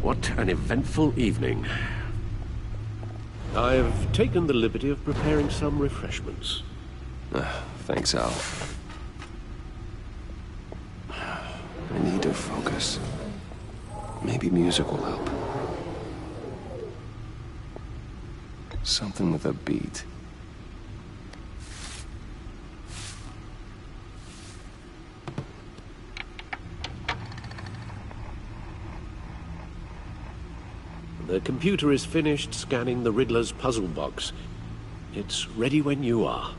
What an eventful evening. I've taken the liberty of preparing some refreshments. Thanks, Al. I need to focus. Maybe music will help. Something with a beat. The computer is finished scanning the Riddler's puzzle box. It's ready when you are.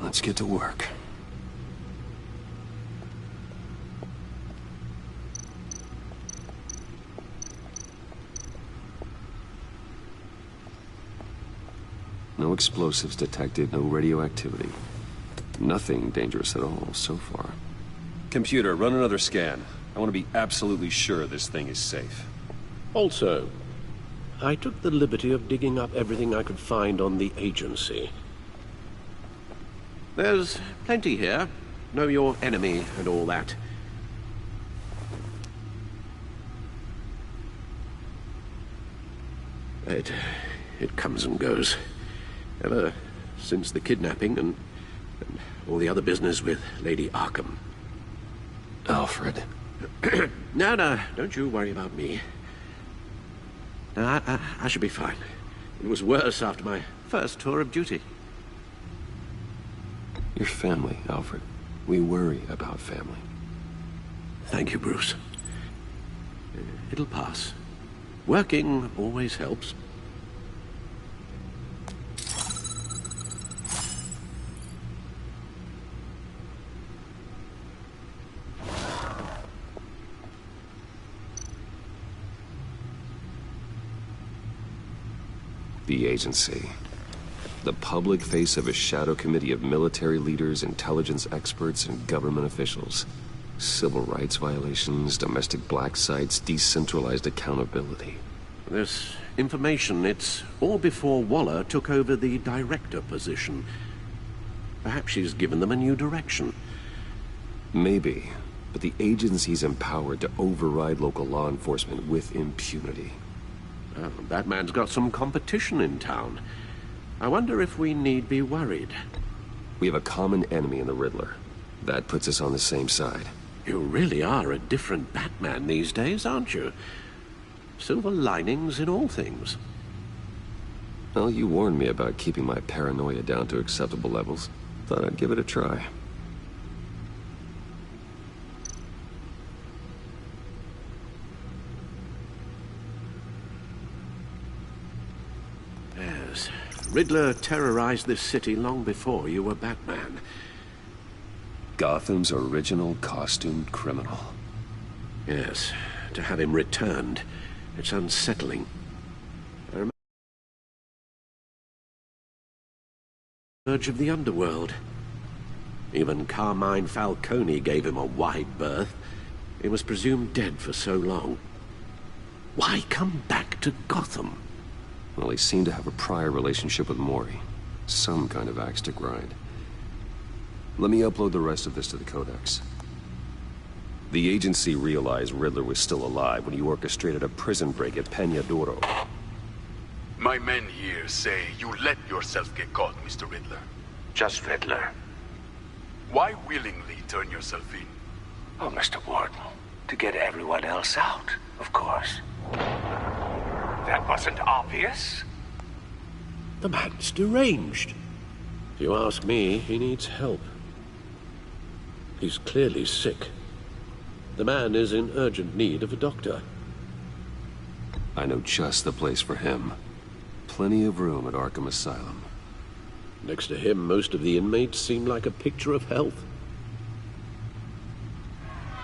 Let's get to work. No explosives detected, no radioactivity. Nothing dangerous at all so far. Computer, run another scan. I want to be absolutely sure this thing is safe. Also, I took the liberty of digging up everything I could find on the agency. There's plenty here. Know your enemy and all that. It comes and goes. Ever since the kidnapping and all the other business with Lady Arkham. Alfred. No, don't you worry about me. No, I should be fine. It was worse after my first tour of duty. Your family, Alfred. We worry about family. Thank you, Bruce. It'll pass. Working always helps. The agency. The public face of a shadow committee of military leaders, intelligence experts, and government officials. Civil rights violations, domestic black sites, decentralized accountability. This information, it's all before Waller took over the director position. Perhaps she's given them a new direction. Maybe, but the agency's empowered to override local law enforcement with impunity. Well, Batman's got some competition in town. I wonder if we need be worried. We have a common enemy in the Riddler. That puts us on the same side. You really are a different Batman these days, aren't you? Silver linings in all things. Well, you warned me about keeping my paranoia down to acceptable levels. Thought I'd give it a try. Yes. Riddler terrorized this city long before you were Batman. Gotham's original costumed criminal. Yes. To have him returned, it's unsettling. I remember the urge of the underworld. Even Carmine Falcone gave him a wide berth. He was presumed dead for so long. Why come back to Gotham? Well, he seemed to have a prior relationship with Mori. Some kind of axe to grind. Let me upload the rest of this to the Codex. The agency realized Riddler was still alive when he orchestrated a prison break at Peña Duro. My men here say you let yourself get caught, Mr. Riddler. Just Riddler. Why willingly turn yourself in? Oh, Mr. Warden, to get everyone else out, of course. That wasn't obvious. The man's deranged. If you ask me, he needs help. He's clearly sick. The man is in urgent need of a doctor. I know just the place for him. Plenty of room at Arkham Asylum. Next to him, most of the inmates seem like a picture of health.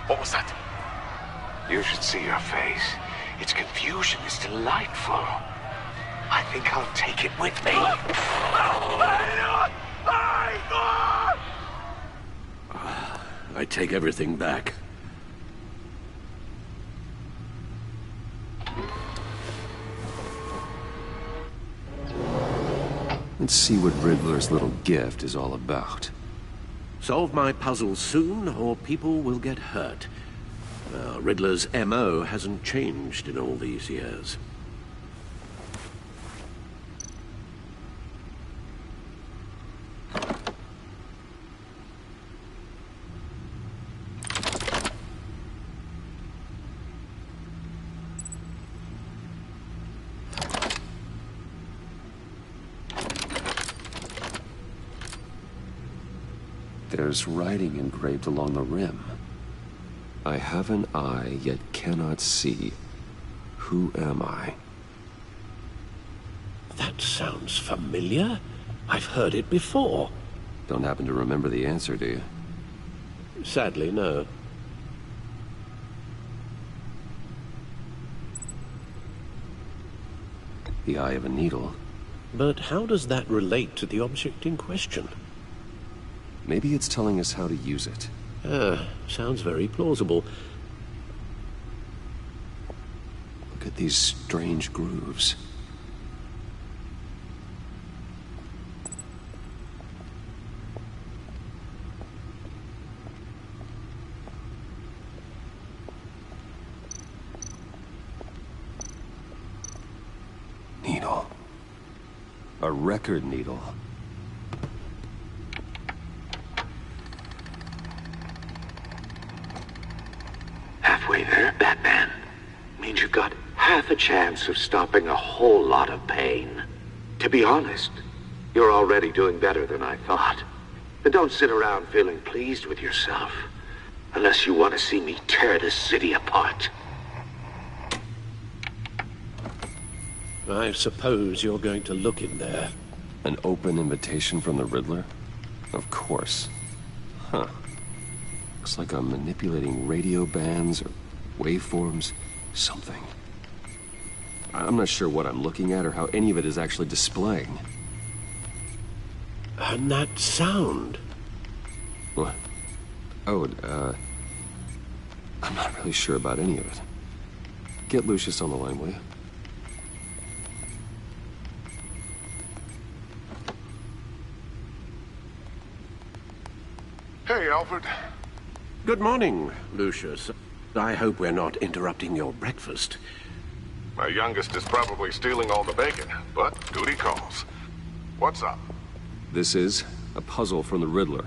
What was that? You should see your face. Its confusion is delightful. I think I'll take it with me. I take everything back. Let's see what Riddler's little gift is all about. Solve my puzzle soon, or people will get hurt. Well, Riddler's MO hasn't changed in all these years. There's writing engraved along the rim. I have an eye, yet cannot see. Who am I? That sounds familiar. I've heard it before. Don't happen to remember the answer, do you? Sadly, no. The eye of a needle. But how does that relate to the object in question? Maybe it's telling us how to use it. Sounds very plausible. Look at these strange grooves. Needle. A record needle. Halfway there, Batman. Means you've got half a chance of stopping a whole lot of pain. To be honest, you're already doing better than I thought. But don't sit around feeling pleased with yourself. Unless you want to see me tear this city apart. I suppose you're going to look in there. An open invitation from the Riddler? Of course. Huh. Looks like I'm manipulating radio bands or waveforms, something. I'm not sure what I'm looking at or how any of it is actually displaying. And that sound. What? Oh, I'm not really sure about any of it. Get Lucius on the line, will you? Hey, Alfred. Good morning, Lucius. I hope we're not interrupting your breakfast. My youngest is probably stealing all the bacon, but duty calls. What's up? This is a puzzle from the Riddler.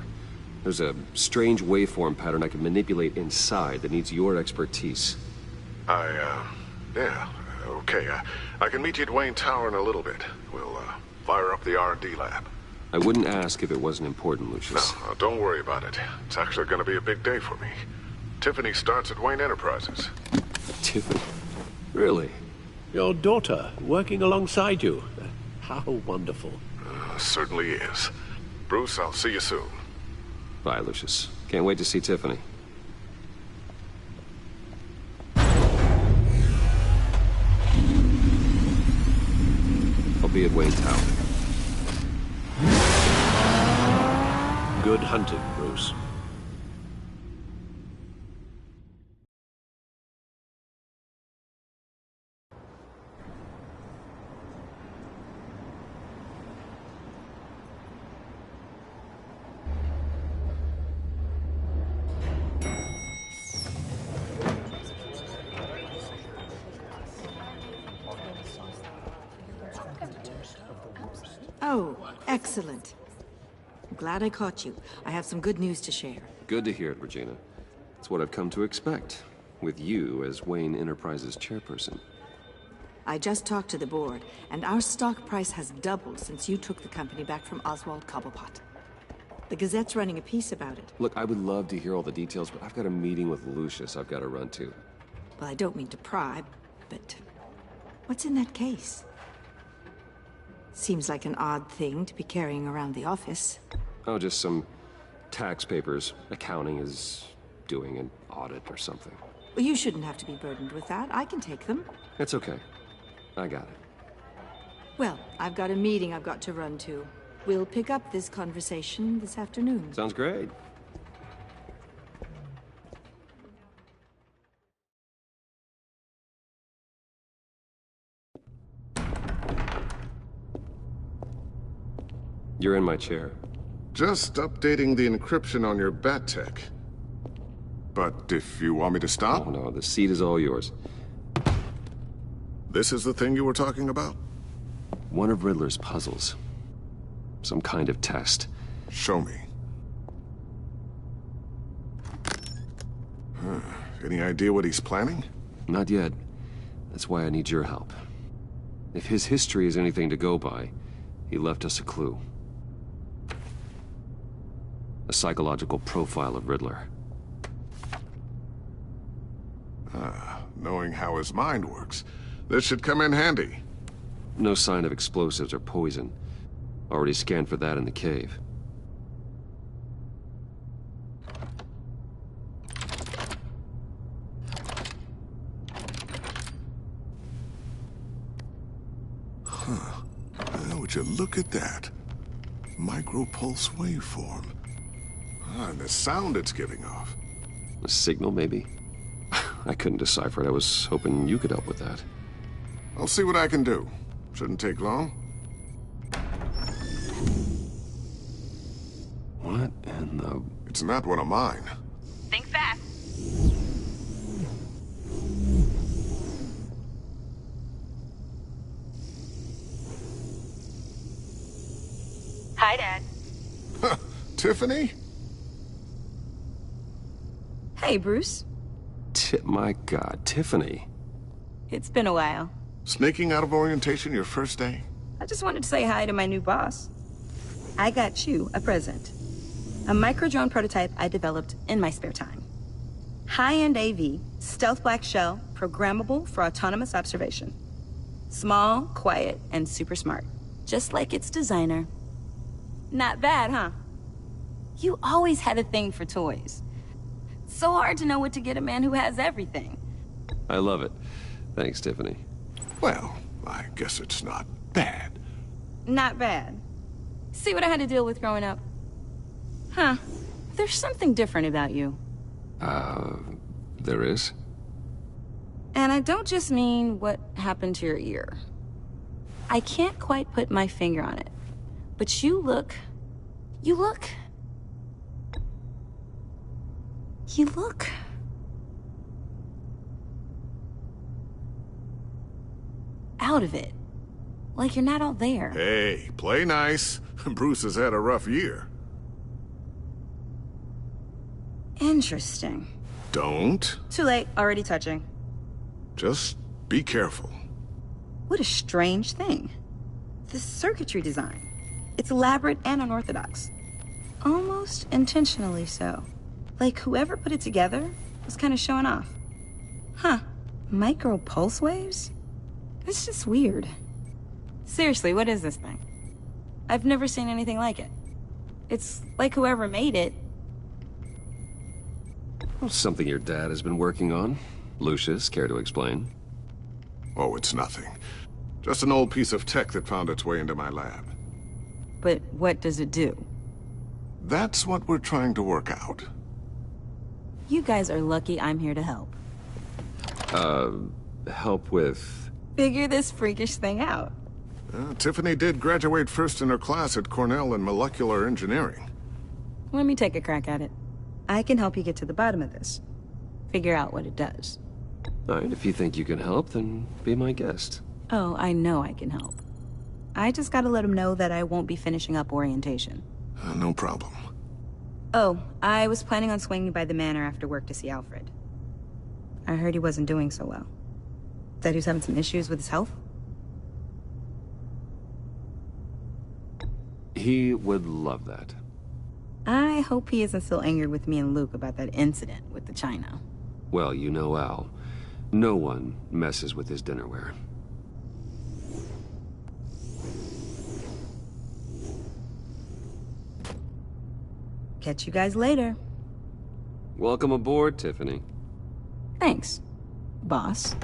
There's a strange waveform pattern I can manipulate inside that needs your expertise. Yeah, okay. I can meet you at Wayne Tower in a little bit. We'll, fire up the R&D lab. I wouldn't ask if it wasn't important, Lucius. No, don't worry about it. It's actually gonna be a big day for me. Tiffany starts at Wayne Enterprises. Tiffany? Really? Your daughter, working alongside you. How wonderful. Certainly is. Bruce, I'll see you soon. Bye, Lucius. Can't wait to see Tiffany. I'll be at Wayne Tower. Good hunting, Bruce. Oh, excellent. I'm glad I caught you. I have some good news to share. Good to hear it, Regina. It's what I've come to expect, with you as Wayne Enterprises chairperson. I just talked to the board, and our stock price has doubled since you took the company back from Oswald Cobblepot. The Gazette's running a piece about it. Look, I would love to hear all the details, but I've got a meeting with Lucius I've got to run to. Well, I don't mean to pry, but what's in that case? Seems like an odd thing to be carrying around the office. Oh, just some tax papers. Accounting is doing an audit or something. Well, you shouldn't have to be burdened with that. I can take them. It's okay. I got it. Well, I've got a meeting I've got to run to. We'll pick up this conversation this afternoon. Sounds great. You're in my chair. Just updating the encryption on your Bat-Tech. But if you want me to Oh stop, no, the seat is all yours. this is the thing you were talking about? One of Riddler's puzzles. Some kind of test. Show me. Any idea what he's planning? Not yet. That's why I need your help. If his history is anything to go by, he left us a clue. A psychological profile of Riddler. Knowing how his mind works, this should come in handy. No sign of explosives or poison. Already scanned for that in the cave. Would you look at that? Micropulse waveform. And the sound it's giving off. A signal, maybe? I couldn't decipher it. I was hoping you could help with that. I'll see what I can do. Shouldn't take long. What in the... It's not one of mine. Think fast. Hi, Dad. Tiffany? Hey, Bruce. My God, Tiffany. It's been a while. Sneaking out of orientation your first day? I just wanted to say hi to my new boss. I got you a present. A micro-drone prototype I developed in my spare time. High-end AV, stealth black shell, programmable for autonomous observation. Small, quiet, and super smart. Just like its designer. Not bad, huh? You always had a thing for toys. So hard to know what to get a man who has everything. I love it. Thanks, Tiffany. Well, I guess it's not bad. Not bad. See what I had to deal with growing up? Huh. There's something different about you. There is? And I don't just mean what happened to your ear. I can't quite put my finger on it. But you look... out of it. Like you're not all there. Hey, play nice. Bruce has had a rough year. Interesting. Don't. Too late, already touching. Just be careful. What a strange thing. The circuitry design. It's elaborate and unorthodox. Almost intentionally so. Like whoever put it together was kind of showing off. Huh. Micro pulse waves? It's just weird. Seriously, what is this thing? I've never seen anything like it. It's like whoever made it. Well, something your dad has been working on. Lucius, care to explain? Oh, it's nothing. Just an old piece of tech that found its way into my lab. But what does it do? That's what we're trying to work out. You guys are lucky I'm here to help. Help with... Figure this freakish thing out. Tiffany did graduate first in her class at Cornell in molecular engineering. Let me take a crack at it. I can help you get to the bottom of this. Figure out what it does. All right, if you think you can help, then be my guest. Oh, I know I can help. I just gotta let him know that I won't be finishing up orientation. No problem. Oh, I was planning on swinging by the manor after work to see Alfred. I heard he wasn't doing so well. That he was having some issues with his health? He would love that. I hope he isn't still angered with me and Luke about that incident with the china. Well, you know Al. No one messes with his dinnerware. Catch you guys later. Welcome aboard, Tiffany. Thanks, boss.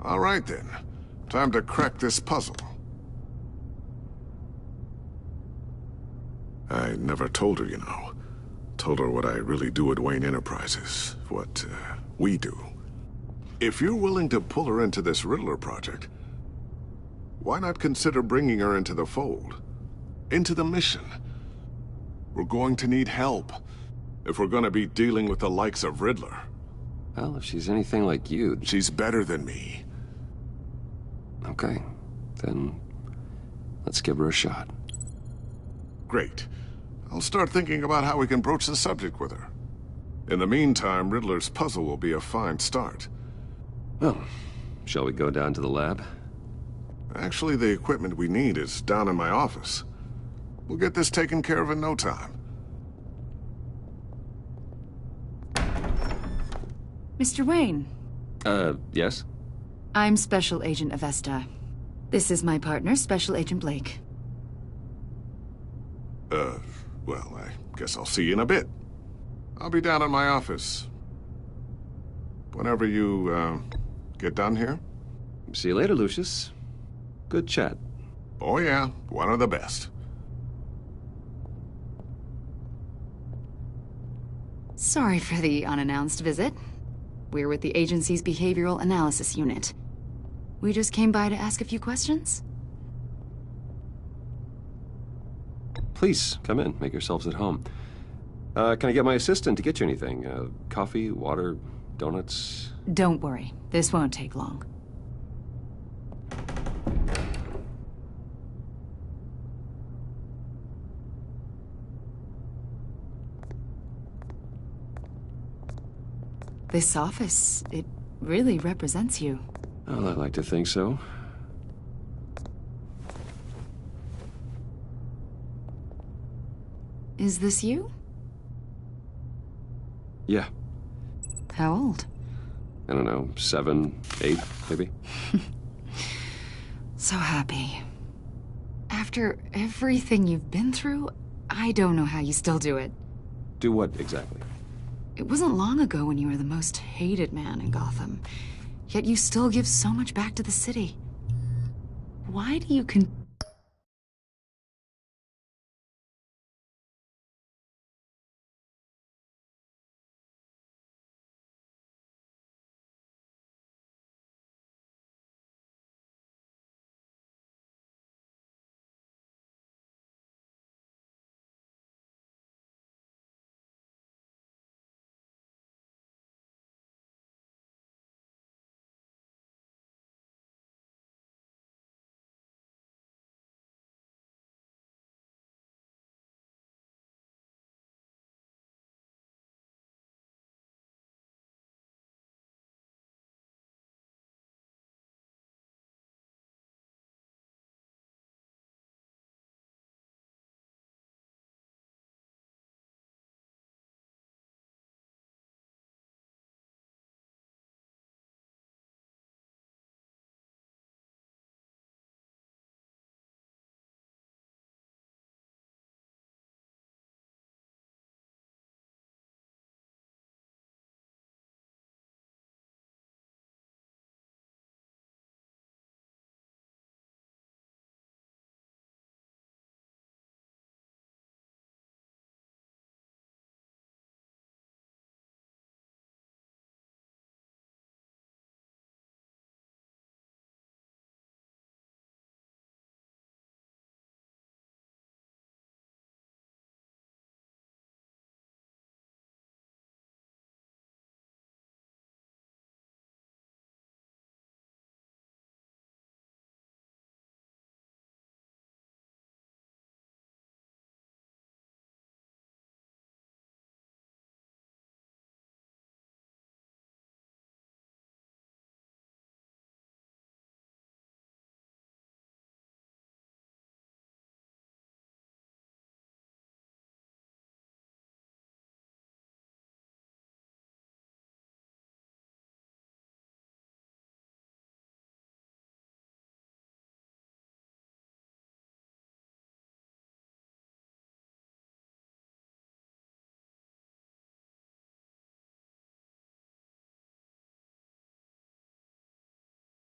All right, then. Time to crack this puzzle. I never told her, you know. Told her what I really do at Wayne Enterprises. What, we do. If you're willing to pull her into this Riddler project, why not consider bringing her into the fold? Into the mission? We're going to need help if we're going to be dealing with the likes of Riddler. Well, if she's anything like you... She's better than me. Okay, then let's give her a shot. Great. I'll start thinking about how we can broach the subject with her. In the meantime, Riddler's puzzle will be a fine start. Well, shall we go down to the lab? Actually, the equipment we need is down in my office. We'll get this taken care of in no time. Mr. Wayne. Yes? I'm Special Agent Avesta. This is my partner, Special Agent Blake. Well, I guess I'll see you in a bit. I'll be down in my office. Whenever you, get done here. See you later, Lucius. Good chat. Oh yeah, one of the best. Sorry for the unannounced visit. We're with the agency's Behavioral Analysis Unit. We just came by to ask a few questions. Please, come in. Make yourselves at home. Can I get my assistant to get you anything? Coffee, water, donuts? Don't worry. This won't take long. This office, it really represents you. Well, I like to think so. Is this you? Yeah. How old? I don't know, 7, 8, maybe? So happy. After everything you've been through, I don't know how you still do it. Do what, exactly? It wasn't long ago when you were the most hated man in Gotham. Yet you still give so much back to the city. Why do you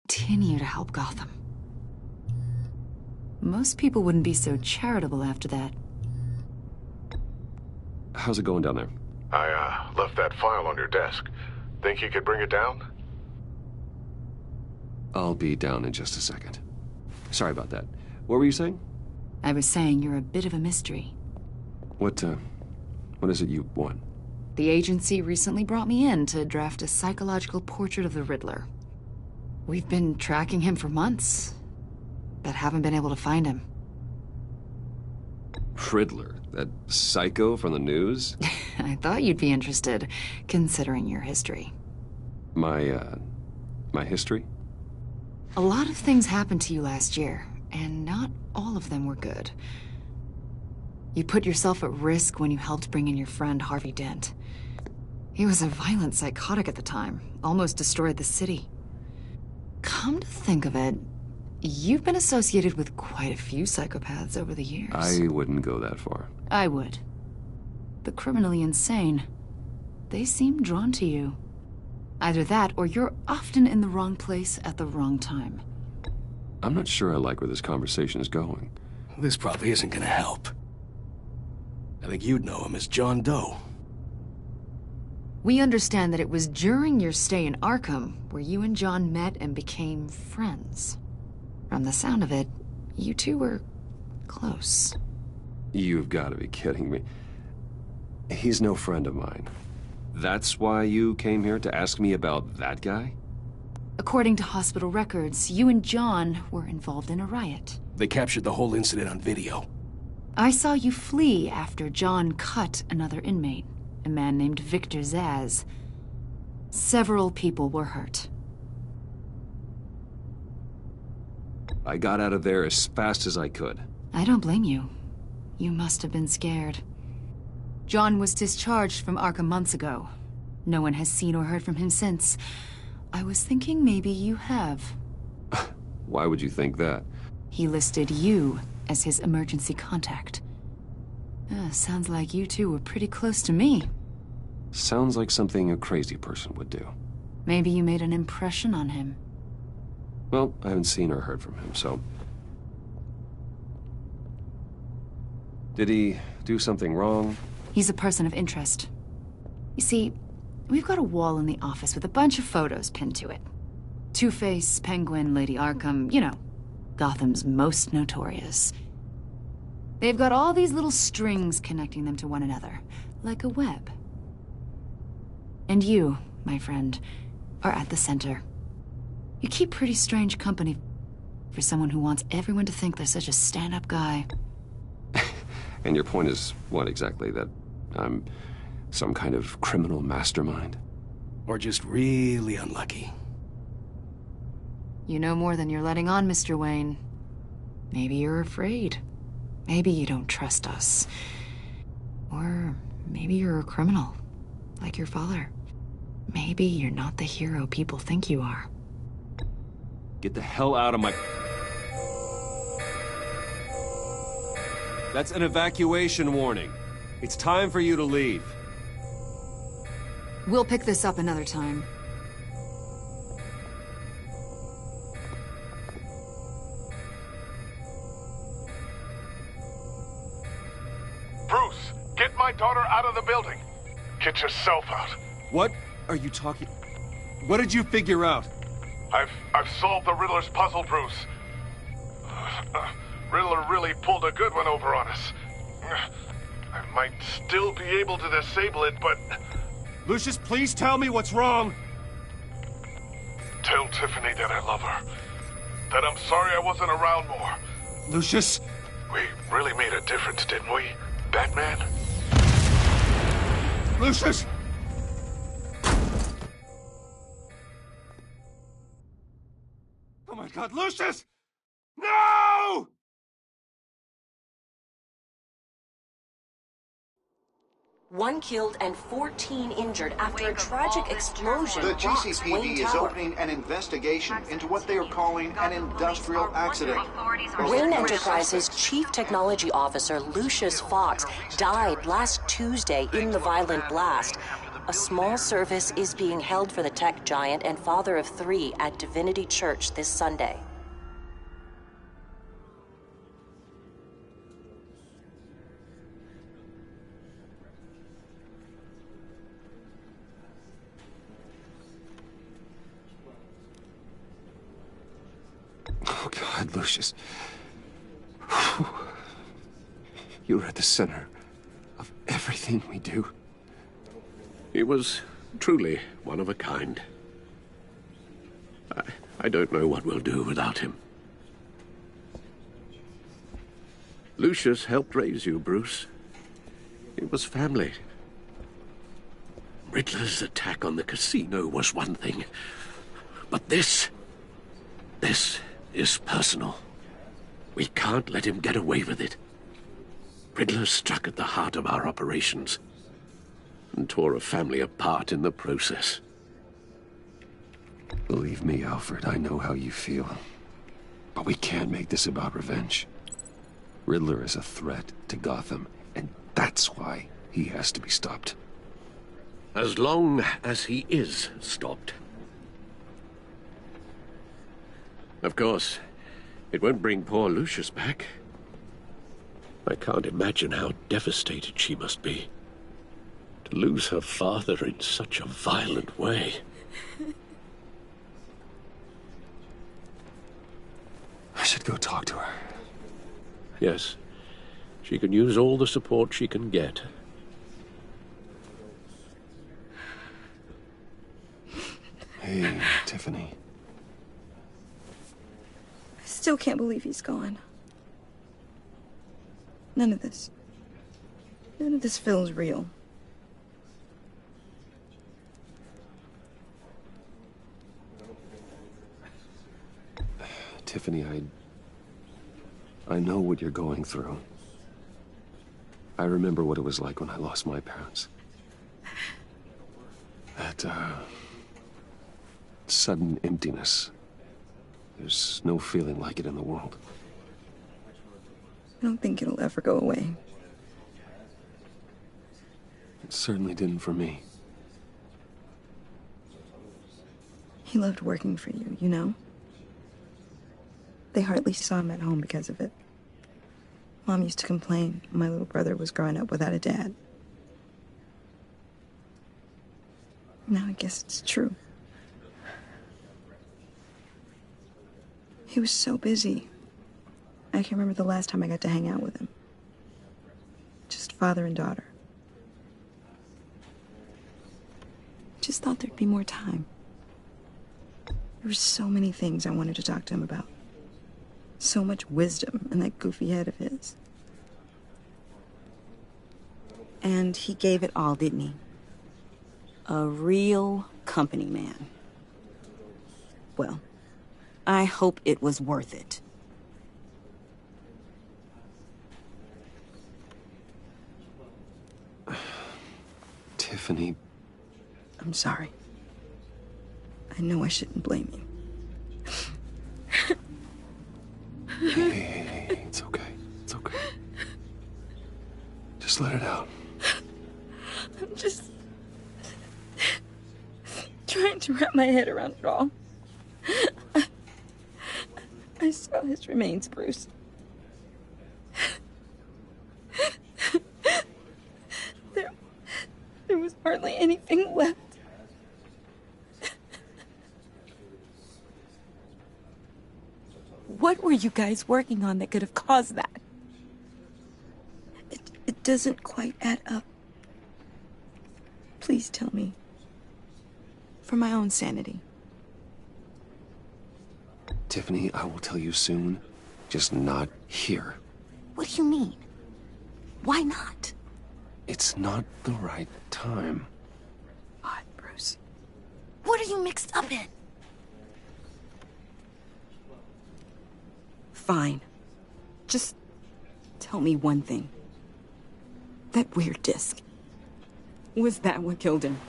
continue to help Gotham? Most people wouldn't be so charitable after that. How's it going down there? I, left that file on your desk. Think you could bring it down? I'll be down in just a second. Sorry about that. What were you saying? I was saying you're a bit of a mystery. What is it you want? The agency recently brought me in to draft a psychological portrait of the Riddler. We've been tracking him for months, but haven't been able to find him. Riddler? That psycho from the news? I thought you'd be interested, considering your history. My history? A lot of things happened to you last year, and not all of them were good. You put yourself at risk when you helped bring in your friend Harvey Dent. He was a violent psychotic at the time, almost destroyed the city. Come to think of it, you've been associated with quite a few psychopaths over the years. I wouldn't go that far. I would. The criminally insane. They seem drawn to you. Either that, or you're often in the wrong place at the wrong time. I'm not sure I like where this conversation is going. This probably isn't gonna help. I think you'd know him as John Doe. We understand that it was during your stay in Arkham where you and John met and became friends. From the sound of it, you two were close. You've got to be kidding me. He's no friend of mine. That's why you came here to ask me about that guy? According to hospital records, you and John were involved in a riot. They captured the whole incident on video. I saw you flee after John cut another inmate, a man named Victor Zsasz. Several people were hurt. I got out of there as fast as I could. I don't blame you. You must have been scared. John was discharged from Arkham months ago. No one has seen or heard from him since. I was thinking maybe you have. Why would you think that? He listed you as his emergency contact. Sounds like you two were pretty close to me. Sounds like something a crazy person would do. Maybe you made an impression on him. Well, I haven't seen or heard from him, so... Did he do something wrong? He's a person of interest. You see, we've got a wall in the office with a bunch of photos pinned to it. Two-Face, Penguin, Lady Arkham, you know, Gotham's most notorious. They've got all these little strings connecting them to one another, like a web. And you, my friend, are at the center. You keep pretty strange company for someone who wants everyone to think they're such a stand-up guy. And your point is what exactly? That I'm some kind of criminal mastermind? Or just really unlucky? You know more than you're letting on, Mr. Wayne. Maybe you're afraid. Maybe you don't trust us. Or maybe you're a criminal, like your father. Maybe you're not the hero people think you are. Get the hell out of my... That's an evacuation warning. It's time for you to leave. We'll pick this up another time. Bruce, get my daughter out of the building. Get yourself out. What are you talking... What did you figure out? I've solved the Riddler's puzzle, Bruce. Riddler really pulled a good one over on us. I might still be able to disable it, but... Lucius, please tell me what's wrong. Tell Tiffany that I love her. That I'm sorry I wasn't around more. Lucius? We really made a difference, didn't we, Batman? Lucius! Oh my God, Lucius! No! One killed and 14 injured after a tragic explosion. The rocks GCPD Wayne is Tower. opening an investigation into what they are calling an industrial accident. Wayne Enterprises' chief technology officer, Lucius Fox, died last Tuesday in the violent blast. A small service is being held for the tech giant and father of 3 at Divinity Church this Sunday. Oh, God, Lucius. You were at the center everything we do. He was truly one of a kind. I don't know what we'll do without him. Lucius helped raise you, Bruce. It was family. Riddler's attack on the casino was one thing. But this is personal. We can't let him get away with it. Riddler struck at the heart of our operations and tore a family apart in the process. Believe me, Alfred, I know how you feel. But we can't make this about revenge. Riddler is a threat to Gotham, and that's why he has to be stopped. As long as he is stopped. Of course, it won't bring poor Lucius back. I can't imagine how devastated she must be. To lose her father in such a violent way. I should go talk to her. Yes, she can use all the support she can get. Hey, Tiffany. I still can't believe he's gone. None of this feels real. Tiffany, I know what you're going through. I remember what it was like when I lost my parents. That, sudden emptiness. There's no feeling like it in the world. I don't think it'll ever go away. It certainly didn't for me. He loved working for you, you know? They hardly saw him at home because of it. Mom used to complain my little brother was growing up without a dad. Now I guess it's true. He was so busy. I can't remember the last time I got to hang out with him. Just father and daughter. Just thought there'd be more time. There were so many things I wanted to talk to him about. So much wisdom in that goofy head of his. And he gave it all, didn't he? A real company man. Well, I hope it was worth it. Tiffany. I'm sorry. I know I shouldn't blame you. Hey, it's okay. It's okay. Just let it out. I'm just trying to wrap my head around it all. I saw his remains, Bruce. There was hardly anything left. What were you guys working on that could have caused that? It doesn't quite add up. Please tell me. For my own sanity. Tiffany, I will tell you soon. Just not here. What do you mean? Why not? It's not the right time. What, Bruce? What are you mixed up in? Fine. Just tell me one thing. That weird disc. Was that what killed him?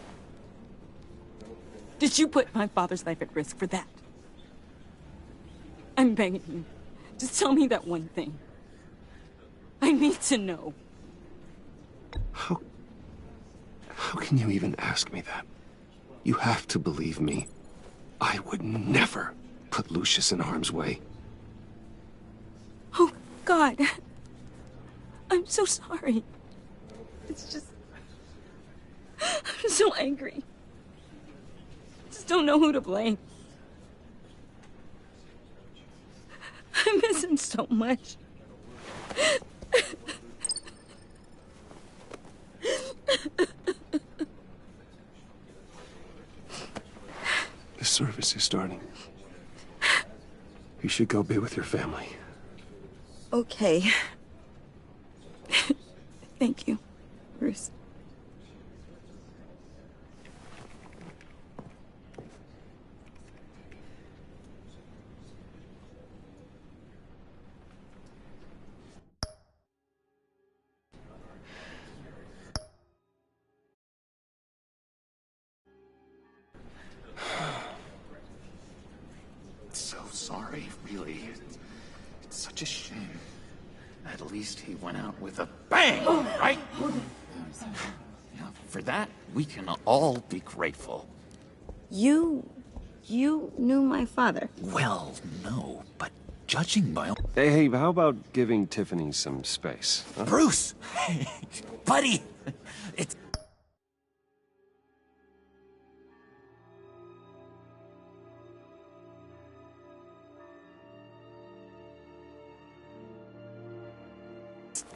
Did you put my father's life at risk for that? I'm begging you. Just tell me that one thing. I need to know. How can you even ask me that? You have to believe me. I would never put Lucius in harm's way. Oh, God. I'm so sorry. It's just... I'm so angry. Just don't know who to blame. I miss him so much. service is starting. You should go be with your family. Okay. Thank you, Bruce. So sorry, really. It's such a shame. At least he went out with a bang, right? Yeah, for that, we can all be grateful. You knew my father. Well, no, but judging by... Hey, how about giving Tiffany some space? Huh? Bruce! Buddy! It's...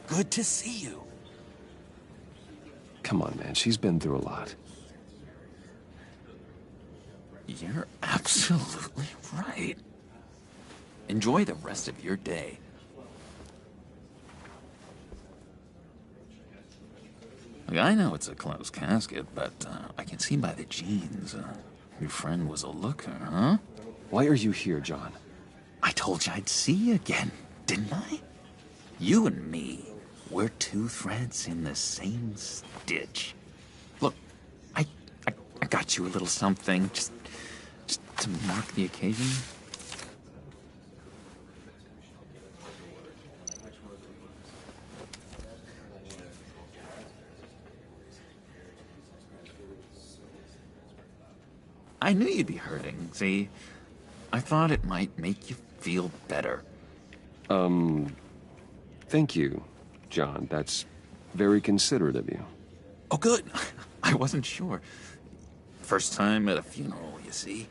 good to see you. Come on, man. She's been through a lot. You're absolutely right. Enjoy the rest of your day. Look, I know it's a closed casket, but I can see by the jeans, your friend was a looker, huh? Why are you here, John? I told you I'd see you again, didn't I? You and me, we're two threads in the same stitch. Look, I got you a little something, just to mark the occasion. I knew you'd be hurting, see? I thought it might make you feel better. Thank you, John. That's very considerate of you. Oh, good. I wasn't sure. First time at a funeral, you see.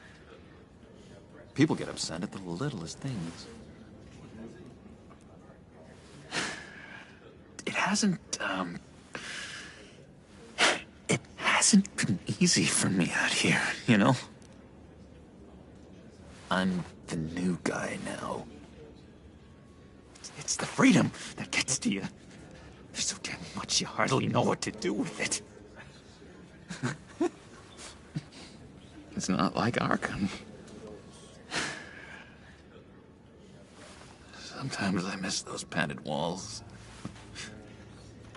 People get upset at the littlest things. It hasn't been easy for me out here, you know? I'm the new guy now. It's the freedom that gets to you. There's so damn much you hardly know what to do with it. It's not like Arkham. Sometimes I miss those padded walls.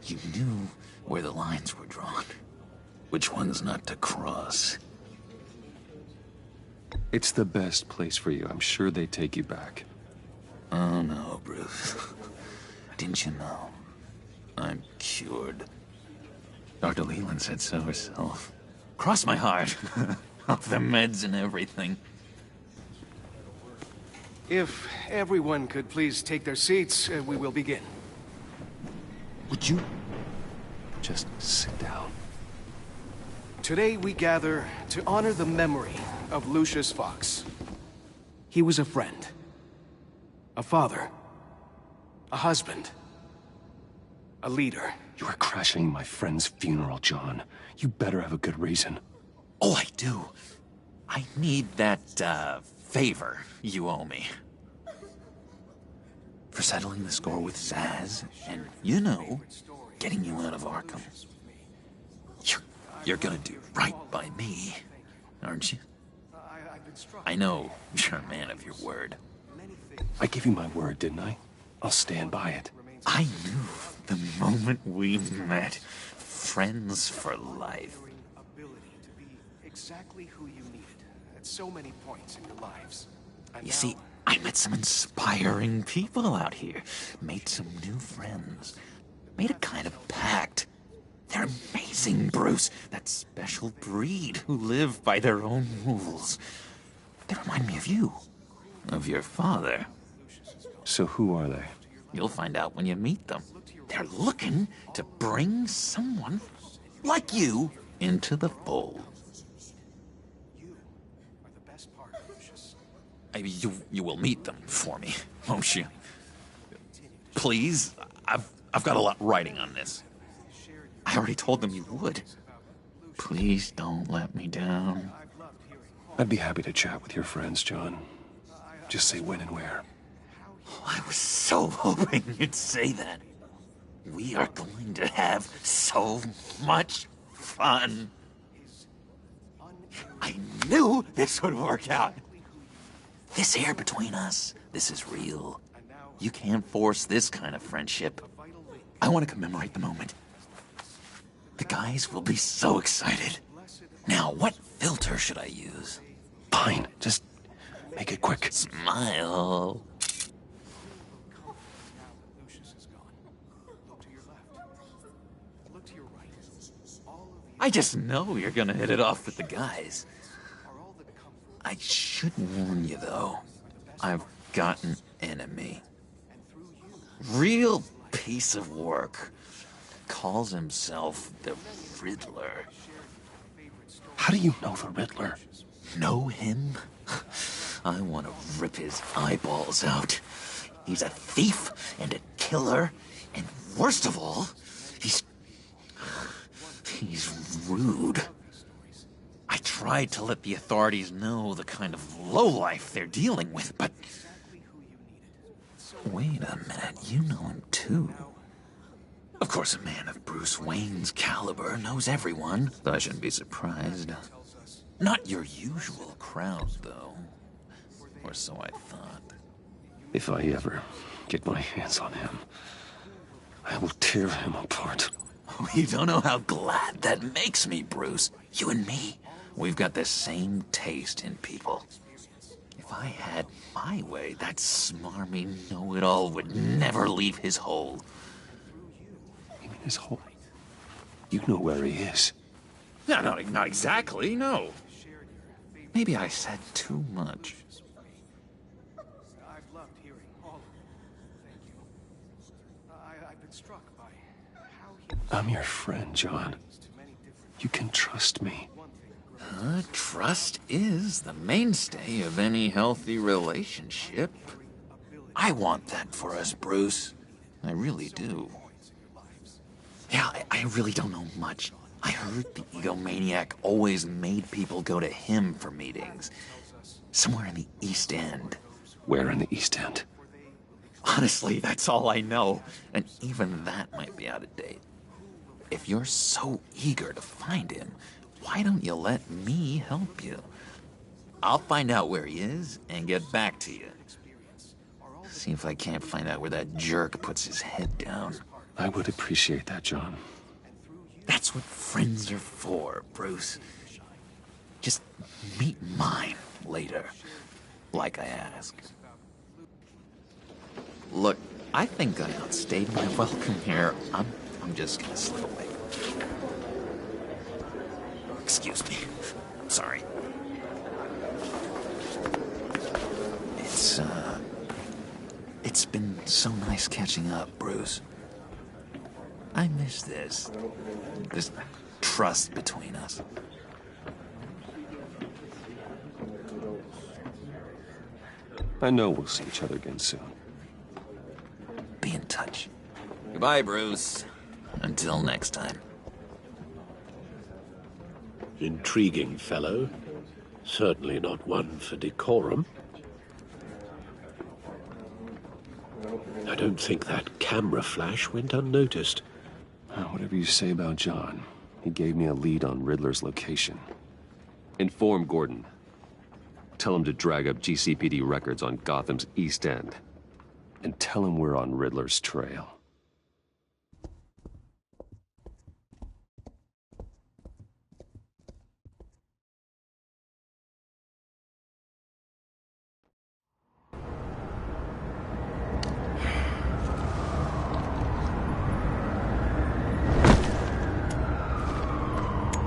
You knew where the lines were drawn. Which ones not to cross. It's the best place for you. I'm sure they take you back. Oh no, Bruce. Didn't you know? I'm cured. Dr. Leland said so herself. Cross my heart. Off the meds and everything. If everyone could please take their seats, we will begin. Would you just sit down? Today we gather to honor the memory of Lucius Fox. He was a friend, a father, a husband, a leader. You are crashing my friend's funeral, John. You better have a good reason. Oh, I do. I need that, favor you owe me. For settling the score with Zsasz, and, you know, getting you out of Arkham. You're gonna do right by me, aren't you? I know you're a man of your word. I gave you my word, didn't I? I'll stand by it. I knew the moment we met. Friends for life. Ability to be exactly who you needed at so many points in your lives. And You see, I met some inspiring people out here. Made some new friends. Made a kind of pact. They're amazing, Bruce. That special breed who live by their own rules. They remind me of you. Of your father. So who are they? You'll find out when you meet them. They're looking to bring someone like you into the fold. You will meet them for me, won't you? Please, I've got a lot writing on this. I already told them you would. Please don't let me down. I'd be happy to chat with your friends, John. Just say when and where. I was so hoping you'd say that. We are going to have so much fun. I knew this would work out. This air between us, this is real. You can't force this kind of friendship. I want to commemorate the moment. The guys will be so excited. Now, what filter should I use? Fine, just make it quick. Smile. I just know you're gonna hit it off with the guys. I should warn you, though. I've got an enemy. Real piece of work. Calls himself the Riddler. How do you know the Riddler? Know him? I want to rip his eyeballs out. He's a thief and a killer, and worst of all, he's rude. I tried to let the authorities know the kind of lowlife they're dealing with, but... Wait a minute, you know him too. Of course, a man of Bruce Wayne's caliber knows everyone, though I shouldn't be surprised. Not your usual crowd, though. Or so I thought. If I ever get my hands on him, I will tear him apart. You don't know how glad that makes me, Bruce. You and me, we've got the same taste in people. If I had my way, that smarmy know-it-all would never leave his hole. You mean his hole? You know where he is. No, not exactly, no. Maybe I said too much. I've loved hearing all of it. Thank you. I've been struck by how he... I'm your friend, John. You can trust me. Trust is the mainstay of any healthy relationship. I want that for us, Bruce. I really do. Yeah, I really don't know much. I heard the egomaniac always made people go to him for meetings. Somewhere in the East End. Where in the East End? Honestly, that's all I know. And even that might be out of date. If you're so eager to find him, why don't you let me help you? I'll find out where he is and get back to you. See if I can't find out where that jerk puts his head down. I would appreciate that, John. That's what friends are for, Bruce. Just meet mine later, like I asked. Look, I think I outstayed my welcome here. I'm just gonna slip away. Excuse me. I'm sorry. It's been so nice catching up, Bruce. I miss this trust between us. I know we'll see each other again soon. Be in touch. Goodbye, Bruce. Until next time. Intriguing fellow. Certainly not one for decorum. I don't think that camera flash went unnoticed. Whatever you say about John, he gave me a lead on Riddler's location. Inform Gordon. Tell him to drag up GCPD records on Gotham's East End. And tell him we're on Riddler's trail.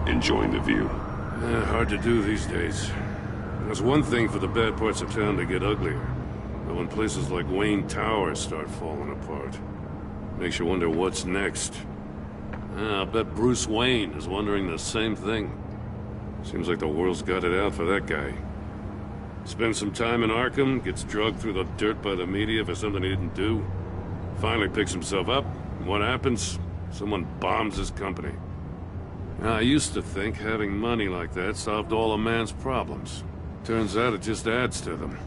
Enjoying the view. Hard to do these days. There's one thing for the bad parts of town to get uglier. But when places like Wayne Tower start falling apart, makes you wonder what's next. I'll bet Bruce Wayne is wondering the same thing. Seems like the world's got it out for that guy. Spends some time in Arkham, gets drugged through the dirt by the media for something he didn't do. Finally picks himself up, and what happens? Someone bombs his company. Now, I used to think having money like that solved all a man's problems. Turns out it just adds to them.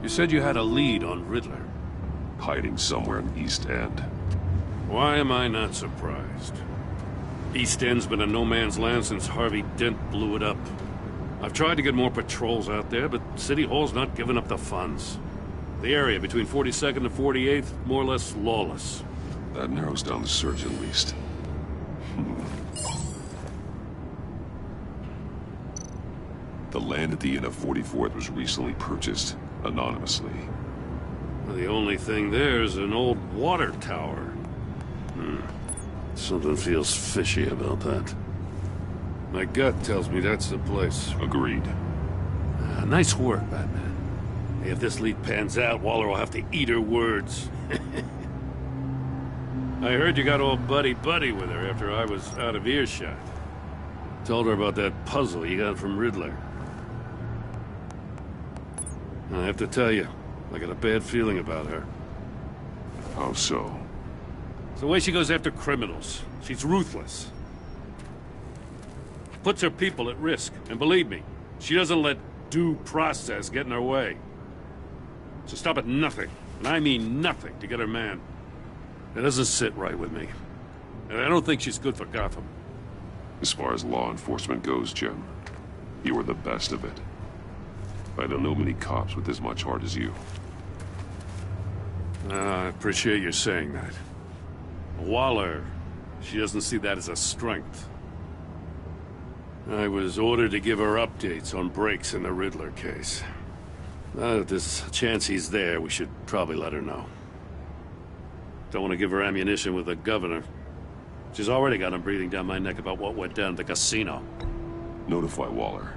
You said you had a lead on Riddler. Hiding somewhere in East End. Why am I not surprised? East End's been a no-man's land since Harvey Dent blew it up. I've tried to get more patrols out there, but City Hall's not giving up the funds. The area between 42nd and 48th, more or less lawless. That narrows down the search at least. The land at the end of 44th was recently purchased, anonymously. The only thing there is an old water tower. Something feels fishy about that. My gut tells me that's the place. Agreed. Nice work, Batman. If this lead pans out, Waller will have to eat her words. I heard you got all buddy-buddy with her after I was out of earshot. Told her about that puzzle you got from Riddler. I have to tell you, I got a bad feeling about her. How so? It's the way she goes after criminals. She's ruthless. Puts her people at risk. And believe me, she doesn't let due process get in her way. So stop at nothing, and I mean nothing, to get her man. It doesn't sit right with me. And I don't think she's good for Gotham. As far as law enforcement goes, Jim, you are the best of it. I don't know many cops with as much heart as you. I appreciate you saying that. Waller, she doesn't see that as a strength. I was ordered to give her updates on breaks in the Riddler case. Now that there's a chance he's there, we should probably let her know. Don't want to give her ammunition with the governor. She's already got him breathing down my neck about what went down at the casino. Notify Waller.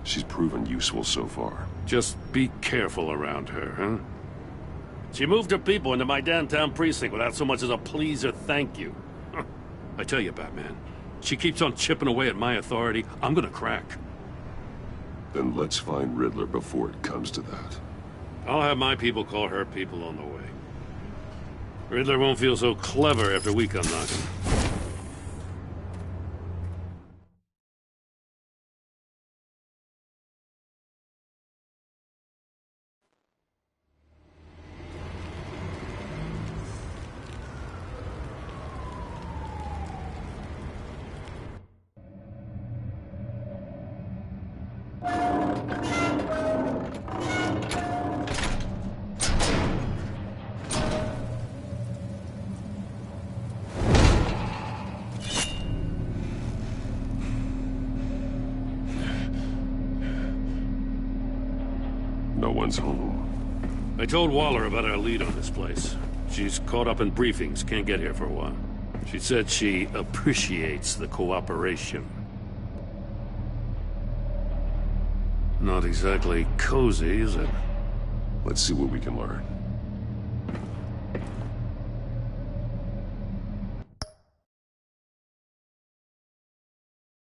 She's proven useful so far. Just be careful around her, huh? She moved her people into my downtown precinct without so much as a please or thank you. I tell you, Batman, she keeps on chipping away at my authority, I'm gonna crack. Then let's find Riddler before it comes to that. I'll have my people call her people on the way. Riddler won't feel so clever after we come knocking. No one's home. I told Waller about our lead on this place. She's caught up in briefings, can't get here for a while. She said she appreciates the cooperation. Not exactly cozy, is it? Let's see what we can learn.